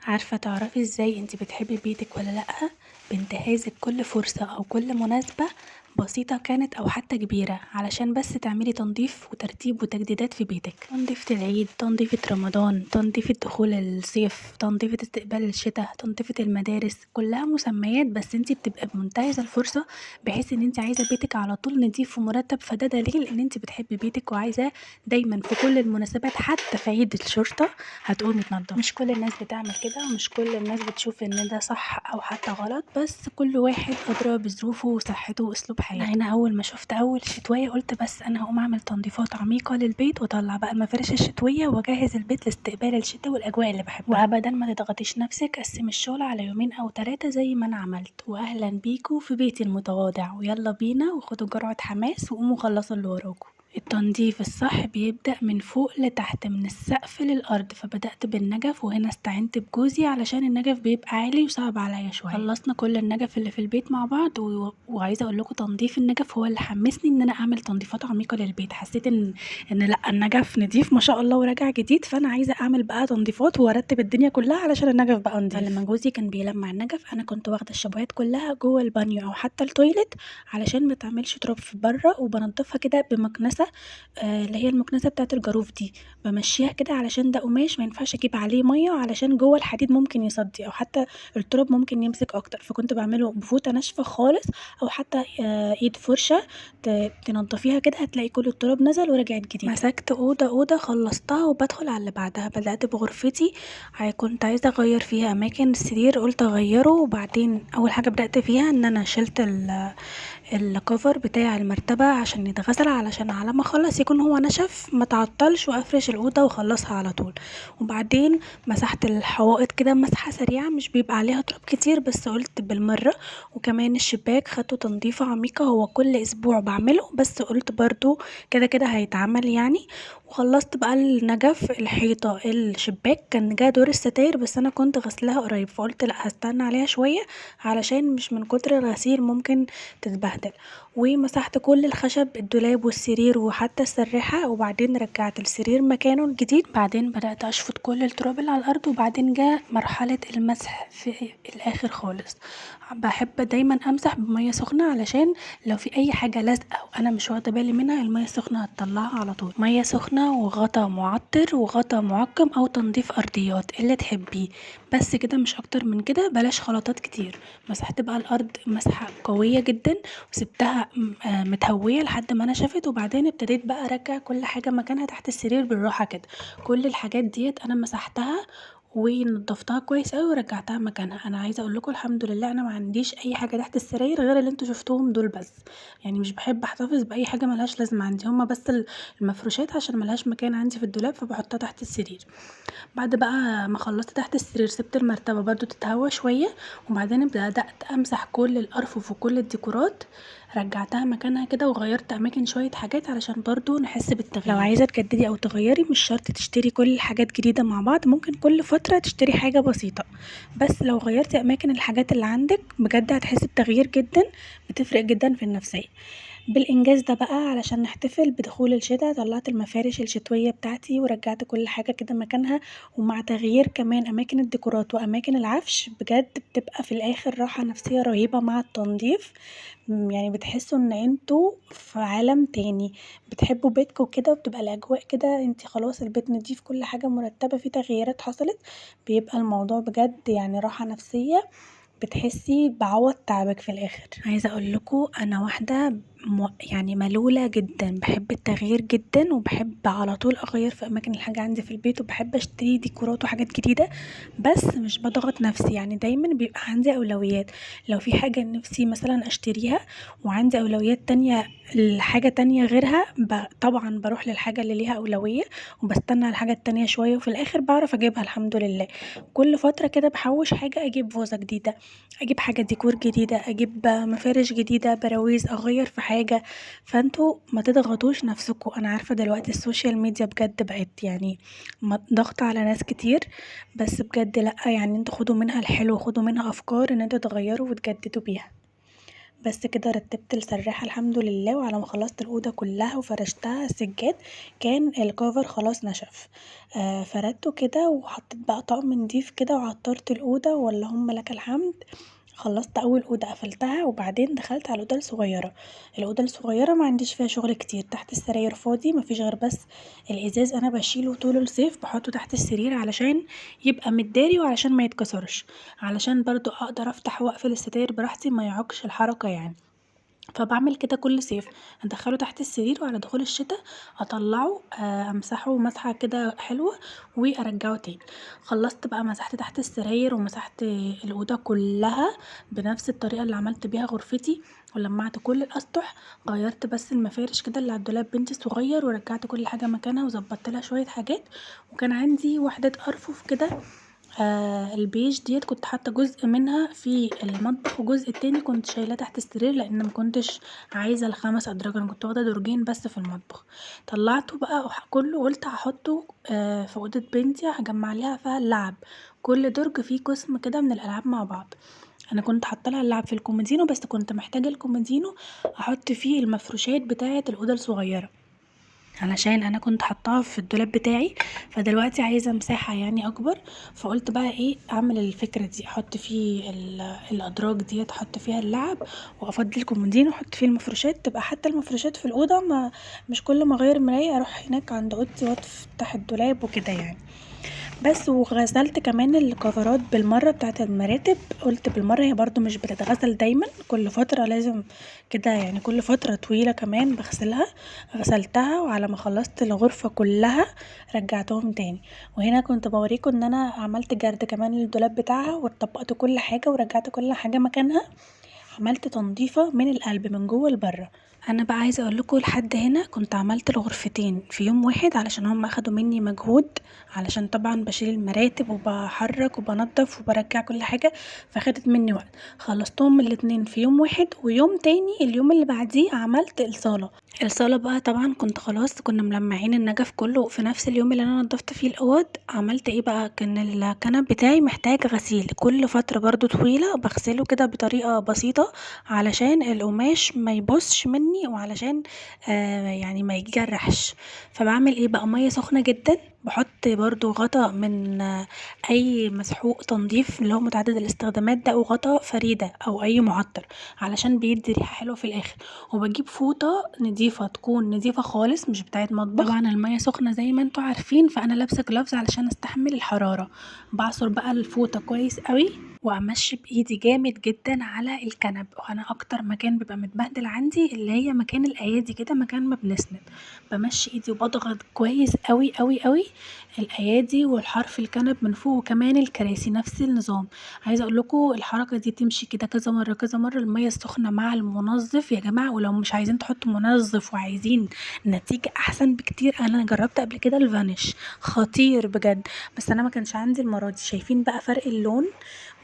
عارفة تعرفي ازاي انتي بتحبي بيتك ولا لأ؟ بانتهازك كل فرصة او كل مناسبة بسيطة كانت او حتى كبيرة علشان بس تعملي تنظيف وترتيب وتجديدات في بيتك. تنظيفة العيد، تنظيفة رمضان، تنظيفة دخول الصيف، تنظيفة استقبال الشتاء، تنظيفة المدارس، كلها مسميات بس انتي بتبقي منتهزة الفرصة بحيث ان انتي عايزة بيتك على طول نضيف ومرتب، فده دليل ان انتي بتحبي بيتك وعايزاه دايما في كل المناسبات، حتى في عيد الشرطة هتقومي تنضفي. مش كل الناس بتعمل كده ومش كل الناس بتشوف ان ده صح او حتى غلط، بس كل واحد ادرى بظروفه وصحته واسلوب حياته. انا هنا اول ما شفت اول شتوية قلت بس انا هقوم اعمل تنظيفات عميقة للبيت واطلع بقى المفارش الشتوية واجهز البيت لاستقبال الشتاء والاجواء اللي بحبها. وابدا ما تضغطيش نفسك، قسمي الشغل على يومين او 3 زي ما انا عملت. واهلا بيكوا في بيتي المتواضع، ويلا بينا وخدوا جرعة حماس وقوموا خلصوا اللي وراكوا. التنظيف الصح بيبدأ من فوق لتحت، من السقف للأرض، فبدأت بالنجف وهنا استعنت بجوزي علشان النجف بيبقى عالي وصعب عليا شوية. خلصنا كل النجف اللي في البيت مع بعض وعايزة اقولكوا تنظيف النجف هو اللي حمسني ان انا اعمل تنظيفات عميقة للبيت. حسيت ان لا، النجف نضيف ما شاء الله وراجع جديد، فانا عايزة اعمل بقى تنظيفات وارتب الدنيا كلها علشان النجف بقى نضيف. فلما جوزي كان بيلمع النجف انا كنت واخدة الشبهات كلها جوه البانيو او حتى التويلت علشان ما تعملش تراب في بره، وبنضفها كده بمكنسة، اللي هي المكنسة بتاعة الجاروف دي، بمشيها كده علشان ده قماش ما ينفعش اجيب عليه ميه علشان جوه الحديد ممكن يصدي او حتى التراب ممكن يمسك اكتر، فكنت بعمله بفوطة ناشفة خالص او حتى ايد فرشة تنضفيها كده هتلاقي كل التراب نزل ورجعت جديدة. مسكت اوضة اوضة خلصتها وبدخل على اللي بعدها. بدأت بغرفتي، كنت عايزة اغير فيها اماكن السرير، قلت اغيره. وبعدين اول حاجة بدأت فيها ان انا شلت الكفر بتاع المرتبة عشان يتغسل، علشان على ما اخلص يكون هو نشف ما تعطلش وافرش الاوضه واخلصها على طول. وبعدين مسحت الحوائط كده مسحه سريعه، مش بيبقى عليها تراب كتير بس قلت بالمره. وكمان الشباك خدته تنظيفه عميقه، هو كل اسبوع بعمله بس قلت برضو كده كده هيتعمل يعني. وخلصت بقى النجف، الحيطه، الشباك كان جه دور الستاير بس انا كنت غسلها قريب فقلت لا هستنى عليها شويه علشان مش من كتر الغسيل ممكن تتبهدل. ومسحت كل الخشب، الدولاب والسرير وحتى السراحة، وبعدين رجعت السرير مكانه الجديد. بعدين بدأت أشفط كل التراب اللي على الأرض، وبعدين جاء مرحلة المسح في الآخر خالص. بحب دايما أمسح بمية سخنة علشان لو في أي حاجة لازقة وأنا مش واخدة بالي منها المية السخنة هتطلعها على طول. مية سخنة وغطا معطر وغطا معقم أو تنظيف أرضيات اللي تحبيه، بس كده مش أكتر من كده، بلاش خلطات كتير. مسحت بقى الأرض مسحة قوية جدا وسبتها متهوية لحد ما نشفت، وبعدين ابتديت بقى ارجع كل حاجة مكانها تحت السرير بالراحة كده. كل الحاجات ديت انا مسحتها ونضفتها كويس قوي ورجعتها مكانها. انا عايزه اقول لكم الحمد لله انا ما عنديش اي حاجه تحت السراير غير اللي انتوا شفتوهم دول بس. يعني مش بحب احتفظ باي حاجه ملهاش لازمه عندي، هما بس المفروشات عشان ملهاش مكان عندي في الدولاب فبحطها تحت السرير. بعد بقى ما خلصت تحت السرير سبت المرتبة برضو تتهوى شوية، وبعدين بدأت امسح كل الارفف وكل الديكورات، رجعتها مكانها كده وغيرت اماكن شوية حاجات علشان برضو نحس بالتغيير. لو عايزة تجددي او تغيري مش شرط تشتري كل الحاجات جديدة مع بعض، ممكن كل فترة تشتري حاجة بسيطة، بس لو غيرتي اماكن الحاجات اللي عندك بجد هتحسي بتغيير جدا، بتفرق جدا في النفسية. بالإنجاز ده بقى علشان نحتفل بدخول الشتا طلعت المفارش الشتوية بتاعتي ورجعت كل حاجة كده مكانها، ومع تغيير كمان أماكن الديكورات وأماكن العفش بجد بتبقى في الآخر راحة نفسية رهيبة مع التنظيف. يعني بتحسوا ان انتوا في عالم تاني، بتحبوا بيتكم كده وبتبقى الأجواء كده انتي خلاص البيت نضيف كل حاجة مرتبة في تغييرات حصلت، بيبقى الموضوع بجد يعني راحة نفسية، بتحسي بعوض تعبك في الاخر. عايزه اقول لكم انا واحده يعني ملوله جدا، بحب التغيير جدا وبحب على طول اغير في اماكن الحاجه عندي في البيت وبحب اشتري ديكورات وحاجات جديده، بس مش بضغط نفسي. يعني دايما بيبقى عندي اولويات، لو في حاجه نفسي مثلا اشتريها وعندي اولويات تانية لحاجه تانية غيرها طبعا بروح للحاجه اللي ليها اولويه وبستنى على الحاجه التانية شويه وفي الاخر بعرف اجيبها الحمد لله. كل فتره كده بحوش حاجه، اجيب فوزه جديده، اجيب حاجة ديكور جديدة، اجيب مفارش جديدة، براويز، اغير في حاجة. فانتوا ما تضغطوش نفسكوا. انا عارفة دلوقتي السوشيال ميديا بجد بقت يعني ضغط على ناس كتير، بس بجد لا، يعني انتوا خدوا منها الحلو، خدوا منها افكار ان انتوا تغيروا وتجددوا بيها. بس كده رتبت السراحة الحمد لله، وعلى ما خلصت الأوضة كلها وفرشتها السجاد كان الكوفر خلاص نشف. فردته كده وحطيت بقى طقم نضيف كده وعطرت الأوضة واللهم لك الحمد. خلصت أول أوضة قفلتها وبعدين دخلت على الأوضة الصغيرة. الأوضة الصغيرة معنديش فيها شغل كتير، تحت السراير فاضي مفيش غير بس الإزاز، أنا بشيله طول الصيف بحطه تحت السرير علشان يبقى متداري وعلشان ما يتكسرش، علشان برضو اقدر افتح واقفل الستاير براحتي ما يعوقش الحركة يعني. فبعمل كده كل صيف، ادخله تحت السرير وعلى دخول الشتا اطلعه امسحه مسحه كده حلوه وارجعه تاني. خلصت بقى مسحت تحت السراير ومسحت الاوضه كلها بنفس الطريقه اللي عملت بيها غرفتي، ولمعت كل الاسطح، غيرت بس المفارش كده اللي على الدولاب بنتي الصغير ورجعت كل حاجه مكانها وظبطت لها شويه حاجات. وكان عندي وحده ارفف كده البيج ديت كنت حاطه جزء منها في المطبخ وجزء التاني كنت شايلاه تحت السرير لان مكنتش عايزه الخمس ادراج، انا كنت واخده درجين بس في المطبخ. طلعته بقى كله قلت هحطه في اوضه بنتي هجمع ليها فيها اللعب، كل درج فيه قسم كده من الالعاب مع بعض. انا كنت حاطه لها اللعب في الكومودينو بس كنت محتاجه الكومودينو احط فيه المفروشات بتاعه الاوضه الصغيره علشان انا كنت حطاها في الدولاب بتاعي، فدلوقتي عايزه مساحه يعني اكبر. فقلت بقى ايه اعمل الفكره دي، احط فيه الادراج ديت احط فيها اللعب، وافضي الكومودين واحط فيه المفروشات، تبقى حتى المفروشات في الاوضه ما مش كل ما اغير مرايه اروح هناك عند اوضتي وافتح الدولاب وكده يعني. بس وغسلت كمان الكفرات بالمرة بتاعة المراتب، قلت بالمرة هي برضو مش بتتغسل دايما، كل فترة لازم كده يعني كل فترة طويلة كمان بغسلها. غسلتها وعلى ما خلصت الغرفة كلها رجعتهم تاني. وهنا كنت بوريكم ان انا عملت جرد كمان للدولاب بتاعها وطبقت كل حاجة ورجعت كل حاجة مكانها، عملت تنظيفة من القلب من جوه لبره. انا بقى عايزه اقول لكم لحد هنا كنت عملت الغرفتين في يوم واحد علشان هم اخدوا مني مجهود، علشان طبعا بشيل المراتب وبحرك وبنضف وبرجع كل حاجه، فاخدت مني وقت. خلصتهم الاتنين في يوم واحد، ويوم تاني اليوم اللي بعديه عملت الصاله بقى طبعا كنت خلاص كنا ملمعين النجف كله في نفس اليوم اللي انا نضفت فيه الاوض. عملت ايه بقى، كان الكنب بتاعي محتاج غسيل كل فتره برضو طويله، بغسله كده بطريقه بسيطه علشان القماش ما يبصش مني وعلشان يعني ما يتجرحش. فبعمل ايه بقى، ميه سخنه جدا، بحط برضو غطا من اي مسحوق تنظيف اللي هو متعدد الاستخدامات ده، او غطا فريدة او اي معطر علشان بيدي ريحه حلوه في الاخر. وبجيب فوطه نضيفه تكون نضيفه خالص مش بتاعه مطبخ، طبعا الميه سخنه زي ما انتوا عارفين فانا لابسه جلافز علشان استحمل الحراره. بعصر بقى الفوطه كويس قوي وامشي بايدي جامد جدا على الكنب، وانا اكتر مكان بيبقى متبهدل عندي اللي هي مكان الايادي كده مكان ما بنسند، بمشي ايدي وبضغط كويس قوي قوي قوي الايادي والحرف الكنب من فوق، وكمان الكراسي نفس النظام. عايزه اقول لكم الحركه دي تمشي كده كذا مره كذا مره، الميه السخنه مع المنظف يا جماعه. ولو مش عايزين تحطوا منظف وعايزين نتيجه احسن بكتير، انا جربت قبل كده الفانيش خطير بجد، بس انا ما كانش عندي المره دي. شايفين بقى فرق اللون،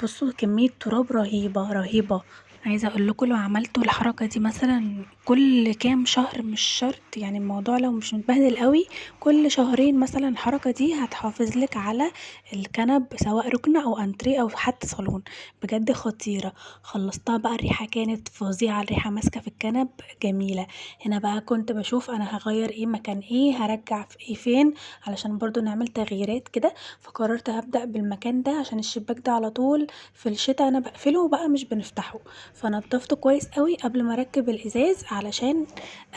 بصوا كمية تراب رهيبة رهيبة. عايزة اقول لكم لو عملتوا الحركة دي مثلا كل كام شهر، مش شرط يعني الموضوع لو مش متبهدل قوي، كل شهرين مثلا الحركة دي هتحافظ لك على الكنب سواء ركنة او انتريه او حتى صالون، بجد خطيرة. خلصتها بقى الريحة كانت فظيعة، الريحة ماسكة في الكنب جميلة. هنا بقى كنت بشوف انا هغير ايه مكان ايه، هرجع في ايه فين، علشان برضو نعمل تغييرات كده. فقررت هبدأ بالمكان ده عشان الشباك ده على طول في الشتا انا بقفله وبقى مش بنفتحه، فنضفته كويس قوي قبل ما اركب الازاز علشان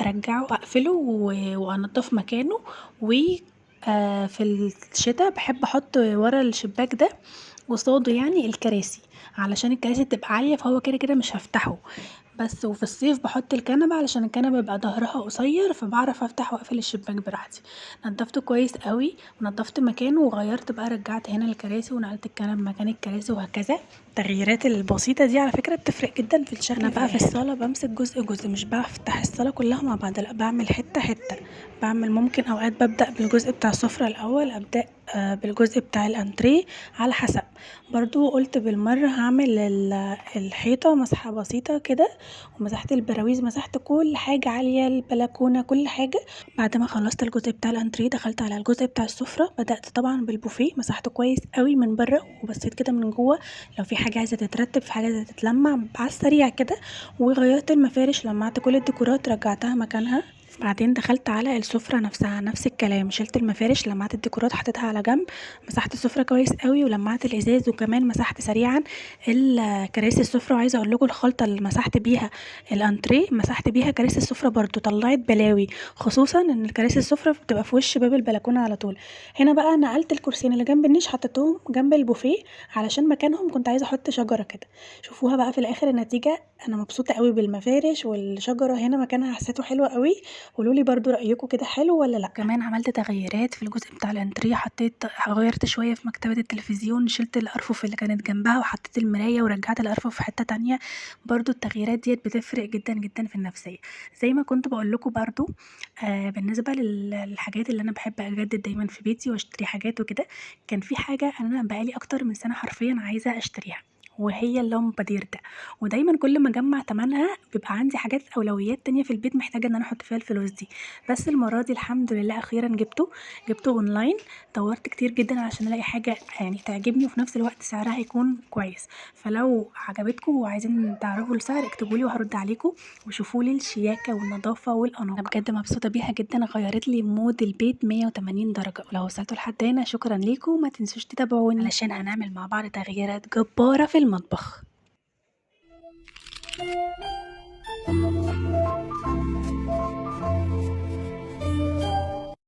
ارجعه اقفله وانضف مكانه. و في الشتا بحب احط ورا الشباك ده قصاده يعني الكراسي، علشان الكراسي تبقى عالية فهو كده كده مش هفتحه بس. وفي الصيف بحط الكنبة علشان الكنبة يبقى ظهرها قصير فبعرف افتح واقفل الشباك براحتي. نضفته كويس قوي ونضفت مكانه وغيرت بقى، رجعت هنا الكراسي ونقلت الكنب مكان الكراسي وهكذا. التغييرات البسيطة دي على فكرة بتفرق جدا في الشكل. انا بقى في الصالة بمسك جزء جزء، مش بفتح الصالة كلها مع بعض، لا بعمل حتة حتة. بعمل ممكن اوقات ببدأ بالجزء بتاع السفرة الاول، ابدأ بالجزء بتاع الانتريه على حسب. برضو قلت بالمرة هعمل الحيطة مسحة بسيطة كده، ومسحت البراويز، مسحت كل حاجة عالية، البلكونة، كل حاجة. بعد ما خلصت الجزء بتاع الانتريه دخلت على الجزء بتاع السفرة. بدأت طبعا بالبوفيه، مسحته كويس قوي من بره وبصيت كده من جوه لو في حاجة عايزة تترتب، في حاجة عايزة تتلمع على السريع كده. وغيرت المفارش، لمعت كل الديكورات، رجعتها مكانها. بعدين دخلت على السفرة نفسها، نفس الكلام، شلت المفارش، لمعت الديكورات، حطيتها على جنب. مسحت السفرة كويس قوي ولمعت الازاز، وكمان مسحت سريعا كراسي السفرة. وعايزه اقول لكم الخلطه اللي مسحت بيها الانتريه مسحت بيها كراسي السفرة برضو، طلعت بلاوي، خصوصا ان كراسي السفرة بتبقى في وش باب البلكونه على طول. هنا بقى نقلت الكرسيين اللي جنب النيش، حطيتهم جنب البوفيه علشان مكانهم كنت عايزه احط شجره كده. شوفوها بقى في الاخر النتيجه، انا مبسوطه قوي بالمفارش والشجره هنا مكانها، حسيته حلو قوي. قولولي برضو رأيكم كده حلو ولا لأ. كمان عملت تغييرات في الجزء بتاع الانتريه، غيرت شوية في مكتبة التلفزيون، شلت الأرفف اللي كانت جنبها وحطيت المراية ورجعت الأرفف في حتة تانية. برضو التغييرات ديت بتفرق جدا جدا في النفسية. زي ما كنت بقولكم برضو بالنسبة للحاجات اللي أنا بحب أجدد دايما في بيتي واشتري حاجات وكده، كان في حاجة أنا بقالي أكتر من سنة حرفيا عايزة أشتريها، وهي اللامبادير ده. ودايما كل ما اجمع تمنها بيبقى عندي حاجات اولويات تانية في البيت محتاجه ان انا احط فيها الفلوس دي. بس المره دي الحمد لله اخيرا جبته اونلاين. دورت كتير جدا عشان الاقي حاجه يعني تعجبني وفي نفس الوقت سعرها يكون كويس. فلو عجبتكم وعايزين تعرفوا السعر اكتبولي وهرد عليكم. وشوفولي الشياكه والنظافه والاناقه، انا بجد مبسوطه بيها جدا، غيرت لي مود البيت 180 درجه. ولو وصلتوا لحد هنا شكرا ليكم، ما تنسوش تتابعوني علشان هنعمل مع بعض تغييرات جباره في المطبخ.